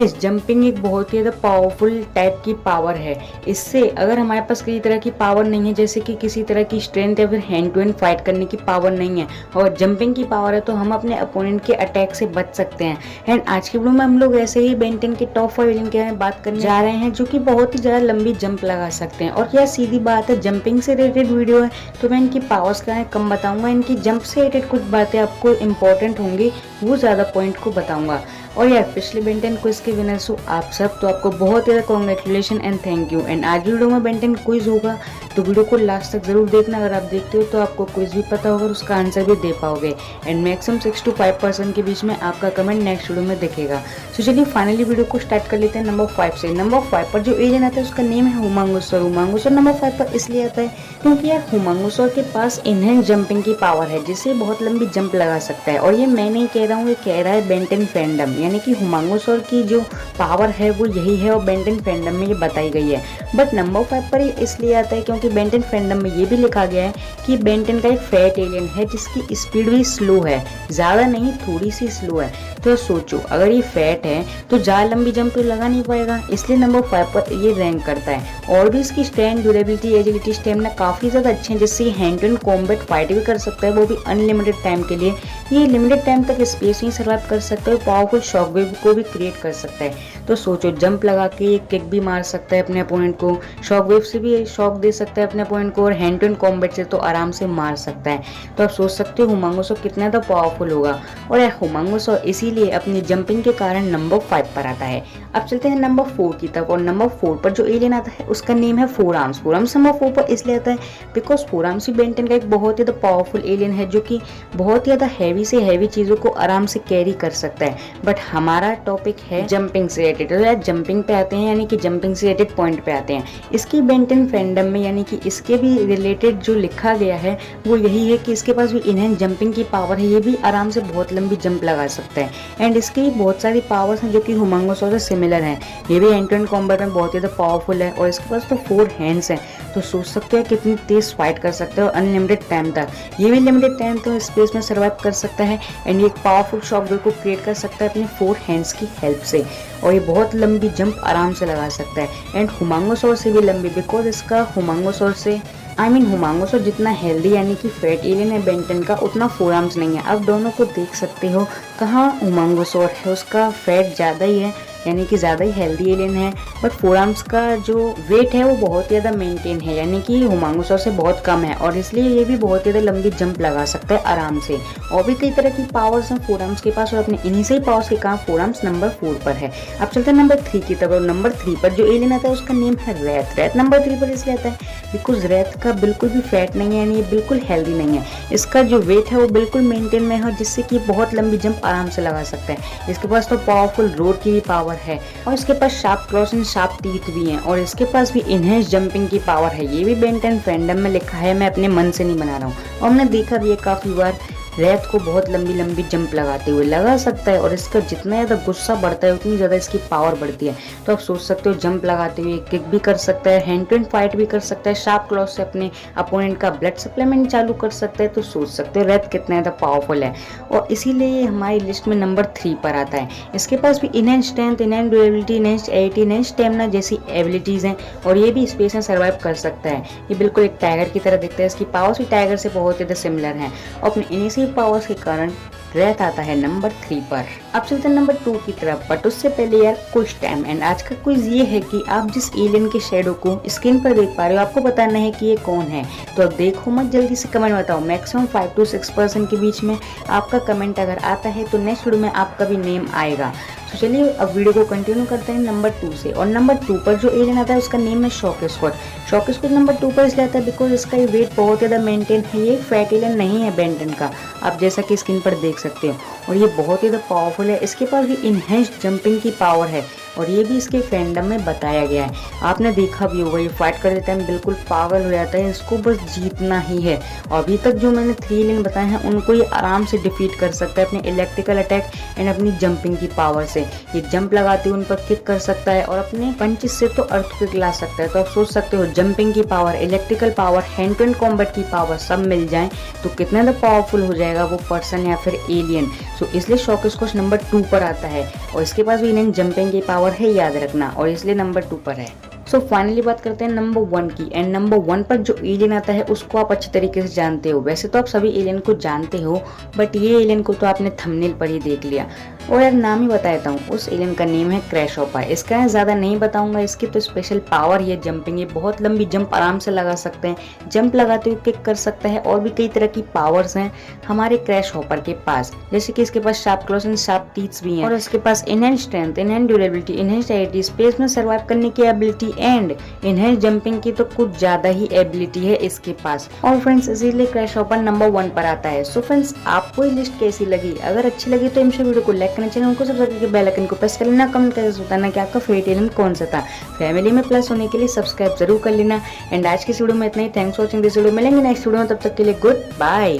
इस जंपिंग एक बहुत ही ज़्यादा पावरफुल टाइप की पावर है। इससे अगर हमारे पास किसी तरह की पावर नहीं है, जैसे कि किसी तरह की स्ट्रेंथ या फिर हैंड टू हैंड फाइट करने की पावर नहीं है और जंपिंग की पावर है, तो हम अपने अपोनेंट के अटैक से बच सकते हैं। एंड आज की वीडियो में हम लोग ऐसे ही बेन 10 के टॉप 5 एलियन के बारे में बात करने जा रहे हैं, जो कि बहुत ही ज़्यादा लंबी जंप लगा सकते हैं। और यह सीधी बात है, जंपिंग से रिलेटेड वीडियो है तो मैं इनकी पावर्स के बारे में कम बताऊंगा। इनकी जंप से रिलेटेड कुछ बातें आपको इंपॉर्टेंट होंगी, वो ज़्यादा पॉइंट को बताऊंगा। और यार पिछले बेन 10 क्विज के विनर्स हो आप सब, तो आपको बहुत ज़्यादा congratulation and thank you. And आज वीडियो में बेन 10 क्विज होगा, तो वीडियो को लास्ट तक जरूर देखना। अगर आप देखते हो तो आपको क्विज भी पता होगा और उसका आंसर भी दे पाओगे। एंड मैक्सिमम 6 to 5% के बीच में आपका कमेंट नेक्स्ट वीडियो में दिखेगा। तो चलिए फाइनली वीडियो को स्टार्ट कर लेते हैं नंबर 5 से। नंबर 5 पर जो एलियन आता है उसका नेम है हुमांगुसोर। हुमांगुसोर नंबर 5 पर इसलिए आता है क्योंकि यार हुमांगुसोर के पास इनहेंस जंपिंग की पावर है, जिससे बहुत लंबी जंप लगा सकता है। और ये मैं नहीं कह रहा हूँ, ये कह रहा है बेन 10 फैंडम, यानी कि हुमांगुसोर की जो पावर है वो यही है और बेन 10 फैंडम में ये बताई गई है। बट नंबर 5 पर ये इसलिए आता है क्योंकि बेन 10 फैंडम में ये भी लिखा गया है कि बेन 10 का एक फैट एलियन है जिसकी स्पीड भी स्लो है, ज़्यादा नहीं थोड़ी सी स्लो है। तो सोचो अगर ये फैट है तो ज़्यादा लंबी जंप तो लगा नहीं पाएगा, इसलिए नंबर 5 पर ये रैंक करता है। और भी इसकी स्ट्रेंथ, ड्यूरेबिलिटी, एजिलिटी, स्टेमिना काफ़ी ज़्यादा अच्छे हैं, जिससे ये hand to hand combat fight भी कर सकता है, वो भी अनलिमिटेड टाइम के लिए। ये लिमिटेड टाइम तक स्पेस में सर्वाइव कर सकता है, पावरफुल शॉक वेव को भी क्रिएट कर सकता है। तो सोचो जंप लगा के ये किक भी मार सकता है अपने अपोनेंट को, शॉक वेव से भी शॉक दे सकता है अपने अपोनेंट को, और हैंड टू हैंड कॉम्बैट से तो आराम से मार सकता है। तो आप सोच सकते हो हुमांगुसोर कितना ज़्यादा पावरफुल होगा। और हुमांगुसोर इसीलिए अपनी जंपिंग के कारण नंबर 5 पर आता है। अब चलते हैं नंबर 4 की तरफ। और नंबर 4 पर जो एलियन आता है उसका नेम है four arms. Four arms number 4 पर इसलिए आता है बिकॉज फोर आर्म्स भी बेन 10 का एक बहुत ही ज़्यादा पावरफुल एलियन है, जो कि बहुत ही ज़्यादा हैवी से हैवी चीज़ों को आराम से कैरी कर सकता है। बट हमारा टॉपिक है जंपिंग से रिलेटेड, तो यार जंपिंग पे आते हैं, यानी कि जंपिंग से रिलेटेड पॉइंट पे आते हैं। इसकी बेन 10 फैंडम में यानी कि इसके भी रिलेटेड जो लिखा गया है वो यही है कि इसके पास भी इनहेंस जंपिंग की पावर है, ये भी आराम से बहुत लंबी जंप लगा सकता है। एंड इसकी बहुत सारी पावर्स हैं जो कि हुमांगुसोर से सिमिलर हैं। ये भी हैंड टू हैंड कॉम्बैट में बहुत ज़्यादा पावरफुल है और इसके पास तो 4 हैंड्स हैं। तो सोच सकते हो कितनी तेज फाइट कर सकते हो अनलिमिटेड टाइम तक। ये भी लिमिटेड टाइम तो स्पेस में सर्वाइव कर सकता है। एंड ये एक पावरफुल शॉक वेव को क्रिएट कर सकता है अपने 4 हैंड्स की हेल्प से, और ये बहुत लंबी जंप आराम से लगा सकता है। एंड हुमांगुसोर से भी लंबी, बिकॉज इसका हुमांगुसोर से हुमांगुसोर जितना हेल्दी यानी कि फैट एलियन है बेन 10 का, उतना फोर आर्म्स नहीं है। आप दोनों को देख सकते हो कहाँ हुमांगुसोर है, उसका फैट ज़्यादा ही है, यानी कि ज़्यादा ही हेल्दी एलियन है। बट फोर आर्म्स का जो वेट है वो बहुत ज़्यादा मेंटेन है, यानी कि हुमांगुसोर से बहुत कम है, और इसलिए ये भी बहुत ज़्यादा लंबी जंप लगा सकता है आराम से। और भी कई तरह की पावर्स हैं फोर आर्म्स के पास, और अपने इन्हीं से ही पावर्स के काम फोर आर्म्स नंबर 4 पर है। अब चलते हैं नंबर 3 की तरफ। नंबर 3 पर जो एलियन आता है उसका नेम है रैथ। रैथ नंबर 3 पर इसलिए आता है बिकॉज रैथ का बिल्कुल भी फैट नहीं है, यानी ये बिल्कुल हेल्दी नहीं है। इसका जो वेट है वो बिल्कुल मेंटेन में है, जिससे कि बहुत लंबी जंप आराम से लगा सकता है। इसके पास तो पावरफुल रोड की भी पावर है, और इसके पास sharp claws and sharp teeth भी हैं, और इसके पास भी इनहेंस जंपिंग की पावर है। ये भी बेन 10 फैंडम में लिखा है, मैं अपने मन से नहीं बना रहा हूँ, और हमने देखा भी है काफ़ी बार रैथ को बहुत लंबी लंबी जंप लगाते हुए लगा सकता है। और इसका जितना ज़्यादा गुस्सा बढ़ता है उतनी ज़्यादा इसकी पावर बढ़ती है। तो आप सोच सकते हो जंप लगाते हुए किक भी कर सकता है, हैंड टू हैंड फाइट भी कर सकता है, शार्प क्लॉस से अपने अपोनेंट का ब्लड सप्लीमेंट चालू कर सकता है। तो सोच सकते हो रैथ कितना ज़्यादा पावरफुल है, और इसीलिए ये हमारी लिस्ट में नंबर 3 पर आता है। इसके पास भी enhance strength, enhance durability, enhance agility, enhance stamina जैसी एबिलिटीज़ हैं, और ये भी स्पेस में सर्वाइव कर सकता है। ये बिल्कुल एक टाइगर की तरह दिखता है, इसकी पावर्स भी टाइगर से बहुत ज़्यादा सिमिलर हैं, और अपने इन्हीं से पावर्स के कारण रैथ आता है नंबर 3 पर। अब चलते हैं नंबर 2 की तरफ, बट उससे पहले यार कुछ टाइम। एंड आज का क्विज ये है कि आप जिस एलियन के शेडो को स्क्रीन पर देख पा रहे हो आपको बताना है कि ये कौन है। तो अब देखो मत, जल्दी से कमेंट बताओ। मैक्सिमम 5 to 6% के बीच में आपका कमेंट अगर आता है तो नेक्स्ट वीडियो में आपका भी नेम आएगा। तो चलिए अब वीडियो को कंटिन्यू करते हैं नंबर 2 से। और नंबर 2 पर जो एलियन आता है उसका नेम है शॉकस्क्वाड। शॉकस्क्वाड नंबर 2 पर इसलिए आता है बिकॉज इसका ये वेट बहुत ज़्यादा मेंटेन है। ये फैट एलियन नहीं है बेन 10 का, आप जैसा कि स्क्रीन पर देख सकते हो, और ये बहुत ज़्यादा पावरफुल है। इसके पास भी इनहेंस्ड जंपिंग की पावर है, और ये भी इसके फैंडम में बताया गया है। आपने देखा भी होगा ये फाइट करते टाइम बिल्कुल पागल हो जाता है, इसको बस जीतना ही है। और अभी तक जो मैंने 3 एलियन बताए हैं उनको ये आराम से डिफीट कर सकता है अपने इलेक्ट्रिकल अटैक एंड अपनी जंपिंग की पावर से। ये जंप लगाते हुए उन पर किक कर सकता है और अपने पंचेस से तो अर्थक्वेक ला सकता है। तो आप सोच सकते हो जंपिंग की power, electrical power, hand to hand combat की पावर सब मिल जाए तो कितना ज़्यादा पावरफुल हो जाएगा वो पर्सन या फिर एलियन। सो इसलिए शॉकस्कॉच नंबर 2 पर आता है और इसके पास भी इन्हें जंपिंग की पावर है, याद रखना, और इसलिए नंबर 2 पर है। सो फाइनली बात करते हैं नंबर 1 की। एंड नंबर 1 पर जो एलियन आता है उसको आप अच्छे तरीके से जानते हो। वैसे तो आप सभी एलियन को जानते हो, बट ये एलियन को तो आपने थंबनेल पर ही देख लिया। और यार नाम ही बता देता हूँ, उस एलियन का नेम है क्रैश हॉपर। इसका मैं ज़्यादा नहीं बताऊंगा, इसकी तो स्पेशल पावर ये जंपिंग, ये बहुत लंबी जंप आराम से लगा सकते हैं, जंप लगाते हुए किक कर सकता है, और भी कई तरह की पावर्स हैं हमारे क्रैश हॉपर के पास। जैसे कि इसके पास sharp claws and sharp teeths भी हैं, और इसके पास enhance strength, enhance durability, enhance ability, space में सर्वाइव करने की एबिलिटी एंड इनहेंस जंपिंग की तो कुछ ज्यादा ही एबिलिटी है इसके पास। और फ्रेंड्स इसीलिए क्रैश हॉपर नंबर 1 पर आता है। सो फ्रेंड्स आपको ये लिस्ट कैसी लगी? अगर अच्छी लगी तो इनसे वीडियो को लाइक करना, चैनल को सब्सक्राइब करके बेल आइकन को प्रेस कर लेना, कमेंट करके बताना कि आपका फेवरेट एलियन कौन सा था। फैमिली में प्लस होने के लिए सब्सक्राइब जरूर कर लेना। एंड आज की वीडियो में इतना ही। Thanks for watching this video. मिलेंगे नेक्स्ट वीडियो में, तब तक के लिए गुड बाय।